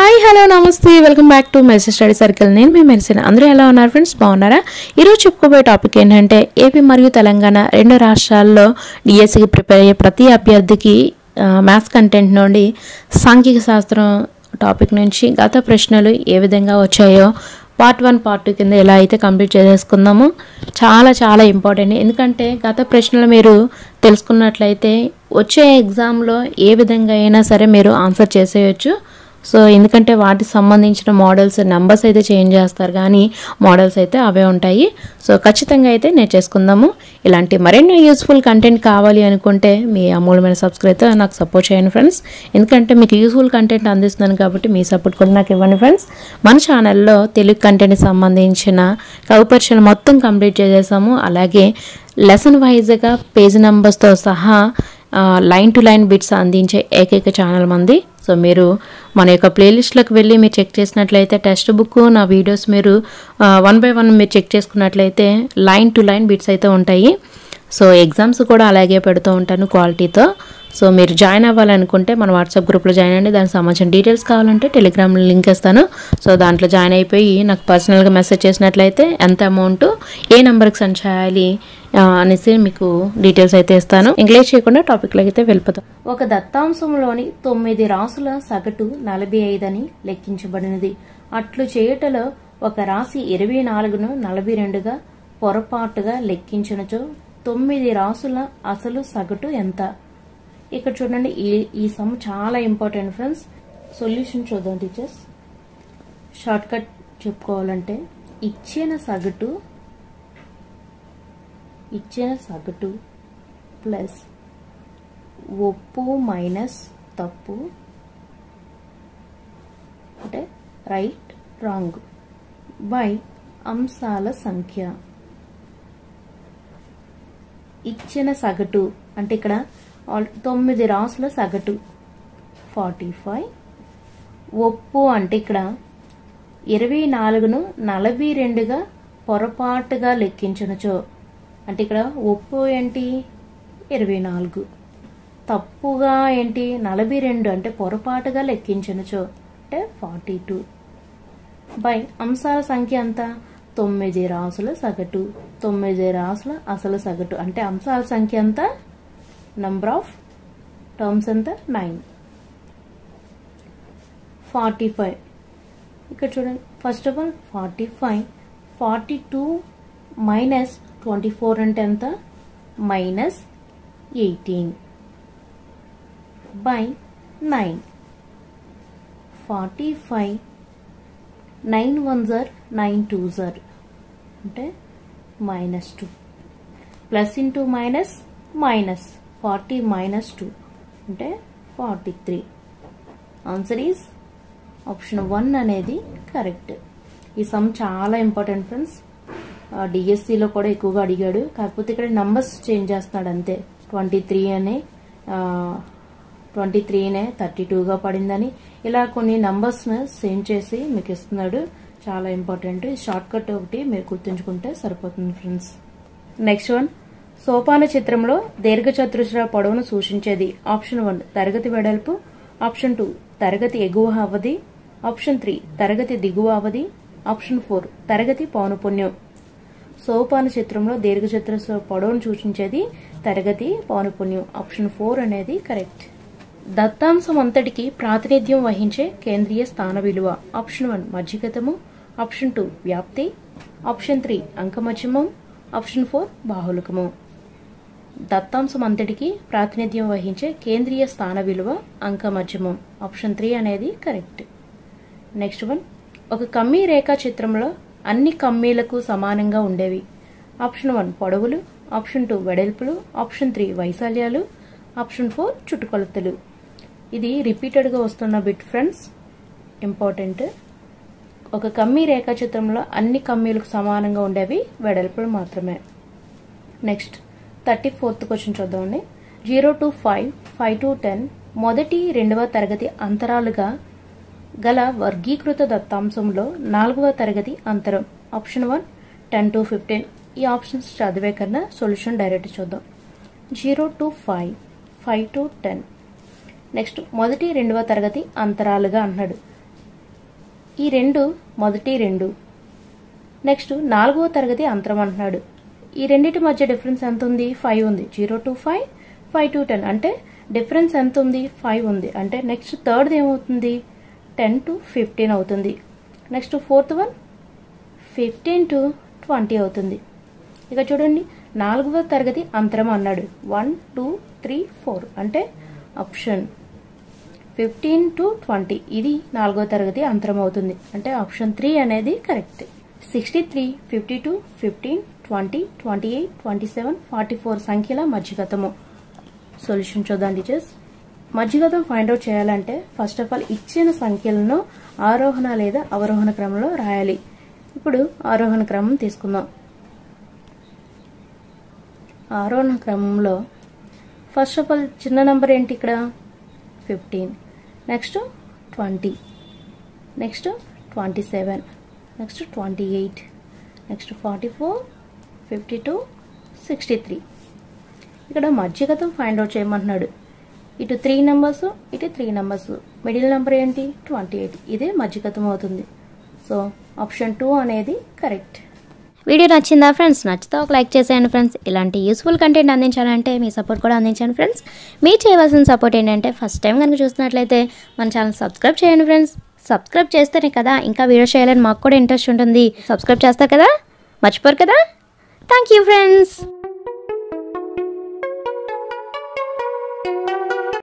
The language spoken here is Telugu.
హాయ్ హలో నమస్తే welcome back to message study circle. నేను మీ మెరిసిన అందరూ ఎలా ఉన్నారు ఫ్రెండ్స్, బాగున్నారా? ఈరోజు చెప్పుకోబోయే టాపిక్ ఏంటంటే ఏపీ మరియు తెలంగాణ రెండు రాష్ట్రాల్లో డిఎస్సికి ప్రిపేర్ అయ్యే ప్రతి అభ్యర్థికి మ్యాథ్స్ కంటెంట్ నుండి సాంఘిక శాస్త్రం టాపిక్ నుంచి గత ప్రశ్నలు ఏ విధంగా వచ్చాయో పార్ట్ 1 పార్ట్ 2 కింద ఎలా అయితే కంప్లీట్ చేసేసుకుందామో. చాలా ఇంపార్టెంట్. ఎందుకంటే గత ప్రశ్నలు మీరు తెలుసుకున్నట్లయితే వచ్చే ఎగ్జామ్లో ఏ విధంగా అయినా సరే మీరు ఆన్సర్ చేసేయచ్చు. సో ఎందుకంటే వాటికి సంబంధించిన మోడల్స్ నెంబర్స్ అయితే చేంజ్ చేస్తారు, కానీ మోడల్స్ అయితే అవే ఉంటాయి. సో ఖచ్చితంగా అయితే నేర్చేసుకుందాము. ఇలాంటి మరెన్నో యూస్ఫుల్ కంటెంట్ కావాలి అనుకుంటే మీ అమూల్యమైన సబ్స్క్రైబ్తో నాకు సపోర్ట్ చేయండి ఫ్రెండ్స్. ఎందుకంటే మీకు యూస్ఫుల్ కంటెంట్ అందిస్తున్నాను కాబట్టి మీ సపోర్ట్ కూడా నాకు ఇవ్వండి ఫ్రెండ్స్. మన ఛానల్లో తెలుగు కంటెంట్కి సంబంధించిన కవిపరీక్షలు మొత్తం కంప్లీట్ చేసేసాము. అలాగే లెసన్ వైజ్గా పేజ్ నెంబర్స్తో సహా లైన్ టు లైన్ బిట్స్ అందించే ఏకైక ఛానల్ మంది. సో మీరు మన యొక్క ప్లేలిస్ట్లోకి వెళ్ళి మీరు చెక్ చేసినట్లయితే టెక్స్ట్ బుక్ నా వీడియోస్ మీరు 1 by 1 మీరు చెక్ చేసుకున్నట్లయితే లైన్ టు లైన్ బిట్స్ అయితే ఉంటాయి. సో ఎగ్జామ్స్ కూడా అలాగే పెడుతూ ఉంటాను క్వాలిటీతో. సో మీరు జాయిన్ అవ్వాలనుకుంటే మన వాట్సాప్ గ్రూప్లో జాయిన్ అవ్వండి. దానికి సంబంధించిన డీటెయిల్స్ కావాలంటే టెలిగ్రామ్లో లింక్ ఇస్తాను. సో దాంట్లో జాయిన్ అయిపోయి నాకు పర్సనల్గా మెసేజ్ చేసినట్లయితే ఎంత అమౌంట్ ఏ నెంబర్కి సెండ్ చేయాలి అనేసి మీకు డీటెయిల్స్ అయితే ఇస్తాను. ఇంగ్లీష్ చేయకుండా టాపిక్లోకి అయితే వెళ్ళిపోతాం. ఒక దత్తాంశంలోని 9 రాసుల సగటు 45 అని లెక్కించబడినది. అట్లు చేయుటలో ఒక రాశి 24ను 42గా పొరపాటుగా లెక్కించినచో 9 రాసుల అసలు సగటు ఎంత? ఇక్కడ చూడండి, ఈ సమ్ చాలా ఇంపార్టెంట్ ఫ్రెండ్స్. సొల్యూషన్ చూద్దాం టీచర్స్. షార్ట్ కట్ చెప్పుకోవాలంటే ఇచ్చిన సగటు ప్లస్ ఒప్పు మైనస్ తప్పు అంటే రైట్ రాంగ్ బై అంశాల సంఖ్య. ఇచ్చిన సగటు అంటే ఇక్కడ 9 రాసుల సగటు 45. ఒప్పు అంటే ఇక్కడ 24ను 42గా పొరపాటుగా లెక్కించనచో అంటే ఇక్కడ ఒప్పు ఏంటి 24, తప్పుగా ఏంటి 42 అంటే పొరపాటుగా లెక్కించనచో అంటే 42 బై అంశాల సంఖ్య అంత 9 రాసుల సగటు. 9 రాసుల అసలు సగటు అంటే అంశాల సంఖ్య అంత నంబర్ ఆఫ్ టర్మ్స్ ఎంత 9. 45 ఇక్కడ చూడండి. ఫస్ట్ ఆఫ్ ఆల్ 45 42 మైనస్ 24 అంటే ఎంత -18 by 9. 45 9 1s are 9 2s are అంటే -2 ప్లస్ ఇంటూ మైనస్ మైనస్ 40 -2 అంటే 43. ఆన్సర్ ఈజ్ ఆప్షన్ 1 అనేది కరెక్ట్. ఈ సమ్ చాలా ఇంపార్టెంట్ ఫ్రెండ్స్. డిఎస్సిలో కూడా ఎక్కువగా అడిగాడు, కాకపోతే ఇక్కడ నంబర్స్ చేంజ్ చేస్తున్నాడు అంతే. 23నే 32గా పడిందని ఇలా కొన్ని నంబర్స్ చేంజ్ చేసి మీకు ఇస్తున్నాడు. చాలా ఇంపార్టెంట్. షార్ట్ కట్ ఒకటి మీరు గుర్తుంచుకుంటే సరిపోతుంది ఫ్రెండ్స్. నెక్స్ట్ వన్, సోపాన చిత్రంలో దీర్ఘచతురస్ర పొడవును సూచించేది. ఆప్షన్ 1 తరగతి వెడల్పు, ఆప్షన్ 2 తరగతి ఎగువ అవధి, ఆప్షన్ 3 తరగతి దిగువ అవధి, ఆప్షన్ 4 తరగతి పౌనపున్యం. సోపాన చిత్రంలో దీర్ఘచతురస్ర పొడవును సూచించేది తరగతి పౌనపున్యం. ఆప్షన్ 4 అనేది కరెక్ట్. దత్తాంశం అంతటికి ప్రాతినిధ్యం వహించే కేంద్రీయ స్థాన విలువ. ఆప్షన్ 1 మధ్యగతము, ఆప్షన్ 2 వ్యాప్తి, ఆప్షన్ 3 అంకమధ్యమం, ఆప్షన్ 4 బాహుళకము. దత్తాంశం అంతటికి ప్రాతినిధ్యం వహించే కేంద్రీయ స్థాన విలువ అంకమధ్యమం. ఆప్షన్ 3 అనేది కరెక్ట్. నెక్స్ట్ వన్, ఒక కమ్మీ రేఖా చిత్రంలో అన్ని కమ్మీలకు సమానంగా ఉండేవి. ఆప్షన్ 1 పొడవులు, ఆప్షన్ 2 వెడల్పులు, ఆప్షన్ 3 వైశాల్యాలు, ఆప్షన్ 4 చుట్టుకొలతలు. ఇది రిపీటెడ్గా వస్తున్న బిట్ ఫ్రెండ్స్, ఇంపార్టెంట్. ఒక కమ్మీ రేఖా చిత్రంలో అన్ని కమ్మీలకు సమానంగా ఉండేవి వెడల్పులు మాత్రమే. నెక్స్ట్ 34th క్వశ్చన్ చూద్దామండి. 0 to 5, 5 to 10 మొదటి 2వ తరగతి అంతరాలుగా గల వర్గీకృత దత్తాంశంలో 4వ తరగతి అంతరం. Option 1 10 to 15. ఈ ఆప్షన్స్ చదివే కన్నా సొల్యూషన్ డైరెక్ట్ చూద్దాం. 0 to 5, 5 to 10. నెక్స్ట్ మొదటి 2వ తరగతి అంతరాలుగా అన్నాడు. ఈ రెండు మొదటి రెండు. నెక్స్ట్ 4వ తరగతి అంతరం అంటున్నాడు. ఈ రెండింటి మధ్య డిఫరెన్స్ ఎంత ఉంది? 5 ఉంది. 0 to 5, 5 to 10 అంటే డిఫరెన్స్ ఎంత ఉంది? 5 ఉంది. అంటే నెక్స్ట్ థర్డ్ ఏమవుతుంది? 10 to 15 అవుతుంది. నెక్స్ట్ ఫోర్త్ వన్ 15 to 20 అవుతుంది. ఇక చూడండి 4వ తరగతి అంతరం అన్నాడు. 1 2 3 4 అంటే ఆప్షన్ 15 to 20 ఇది 4వ తరగతి అంతరం అవుతుంది. అంటే ఆప్షన్ 3 అనేది కరెక్ట్. 63, 52, 15, 20, 28, 27, 44 సంఖ్యల మధ్యగతము. సొల్యూషన్ చూద్దాం టీచర్స్. మధ్యగతం ఫైండ్ అవుట్ చేయాలంటే ఫస్ట్ ఆఫ్ ఆల్ ఇచ్చిన సంఖ్యలను ఆరోహణ లేదా అవరోహణ క్రమంలో రాయాలి. ఇప్పుడు ఆరోహణ క్రమం తీసుకుందాం. ఆరోహణ క్రమంలో ఫస్ట్ ఆఫ్ ఆల్ చిన్న నంబర్ ఏంటి ఇక్కడ? 15. Next 20, next 27, next 28, next 44, 52, 63. ఇక్కడ మధ్యగతం ఫైండ్ అవుట్ చేయమంటున్నాడు. ఇటు 3 నెంబర్స్, ఇటు 3 నెంబర్స్, మిడిల్ నెంబర్ ఏంటి? 28. ఇదే మధ్యగతం అవుతుంది. సో ఆప్షన్ 2 అనేది కరెక్ట్. వీడియో నచ్చిందా ఫ్రెండ్స్? నచ్చితే ఒక లైక్ చేసేయండి ఫ్రెండ్స్. ఇలాంటి యూస్ఫుల్ కంటెంట్ అందించాలంటే మీ సపోర్ట్ కూడా అందించండి ఫ్రెండ్స్. మీరు చేయవలసిన సపోర్ట్ ఏంటంటే ఫస్ట్ టైం కనుక చూస్తున్నట్లయితే మన ఛానల్ సబ్స్క్రైబ్ చేయండి ఫ్రెండ్స్. సబ్స్క్రైబ్ చేస్తేనే కదా ఇంకా వీడియో చేయాలని మాకు కూడా ఇంట్రెస్ట్ ఉంటుంది. సబ్స్క్రైబ్ చేస్తారు కదా, మర్చిపోరు కదా. Thank you friends.